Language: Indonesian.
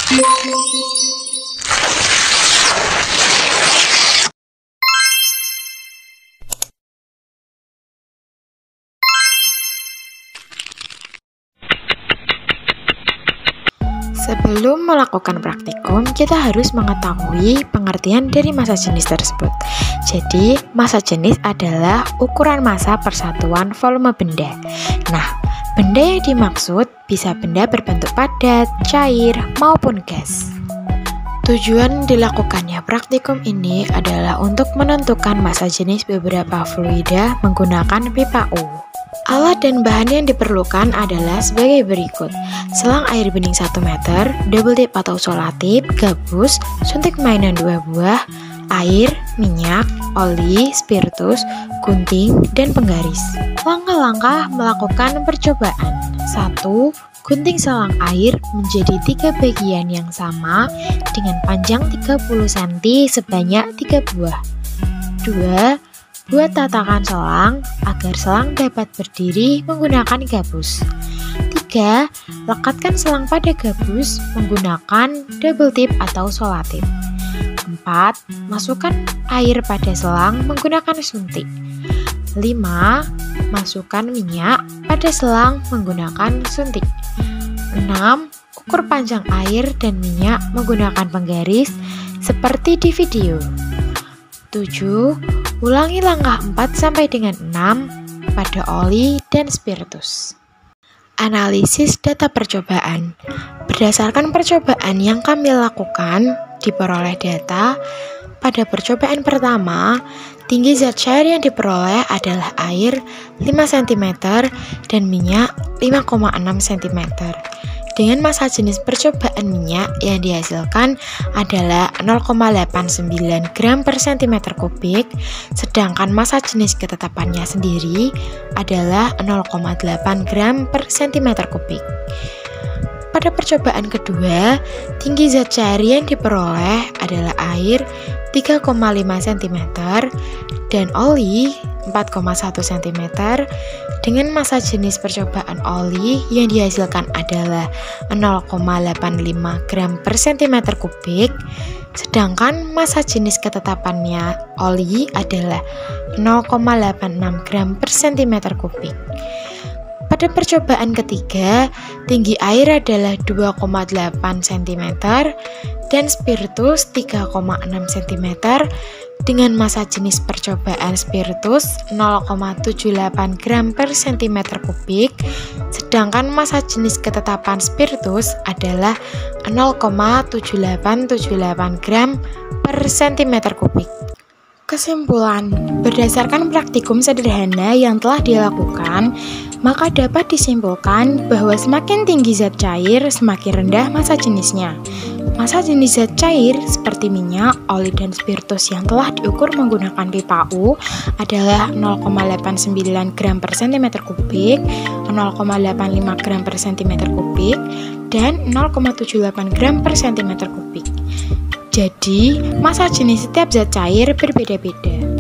Sebelum melakukan praktikum, kita harus mengetahui pengertian dari massa jenis tersebut. Jadi, massa jenis adalah ukuran massa persatuan volume benda. Nah, benda yang dimaksud bisa benda berbentuk padat, cair, maupun gas. Tujuan dilakukannya praktikum ini adalah untuk menentukan massa jenis beberapa fluida menggunakan pipa U. Alat dan bahan yang diperlukan adalah sebagai berikut: selang air bening 1 meter, double tip atau solatip, gabus, suntik mainan 2 buah, air, minyak, oli, spiritus, gunting, dan penggaris. Langkah-langkah melakukan percobaan. 1. Gunting selang air menjadi 3 bagian yang sama dengan panjang 30 cm sebanyak 3 buah. 2. Buat tatakan selang agar selang dapat berdiri menggunakan gabus. 3. Lekatkan selang pada gabus menggunakan double tip atau solatip. 4. Masukkan air pada selang menggunakan suntik. 5. Masukkan minyak pada selang menggunakan suntik. 6. Ukur panjang air dan minyak menggunakan penggaris seperti di video. 7. Ulangi langkah 4 sampai dengan 6 pada oli dan spiritus. Analisis data percobaan. Berdasarkan percobaan yang kami lakukan, diperoleh data pada percobaan pertama, tinggi zat cair yang diperoleh adalah air 5 cm dan minyak 5,6 cm. Dengan massa jenis percobaan minyak yang dihasilkan adalah 0,89 gram per cm kubik, sedangkan massa jenis ketetapannya sendiri adalah 0,8 gram per cm kubik. Pada percobaan kedua, tinggi zat cair yang diperoleh adalah air 3,5 cm dan oli 4,1 cm. Dengan massa jenis percobaan oli yang dihasilkan adalah 0,85 gram per cm kubik, sedangkan massa jenis ketetapannya oli adalah 0,86 gram per cm kubik. Pada percobaan ketiga, tinggi air adalah 2,8 cm dan spiritus 3,6 cm dengan massa jenis percobaan spiritus 0,78 gram per cm kubik, sedangkan massa jenis ketetapan spiritus adalah 0,7878 gram per cm kubik. Kesimpulan, berdasarkan praktikum sederhana yang telah dilakukan, maka dapat disimpulkan bahwa semakin tinggi zat cair, semakin rendah massa jenisnya. Massa jenis zat cair seperti minyak, oli, dan spiritus yang telah diukur menggunakan pipa U adalah 0,89 gram per cm kubik, 0,85 gram per cm kubik, dan 0,78 gram per cm kubik. Jadi, massa jenis setiap zat cair berbeda-beda.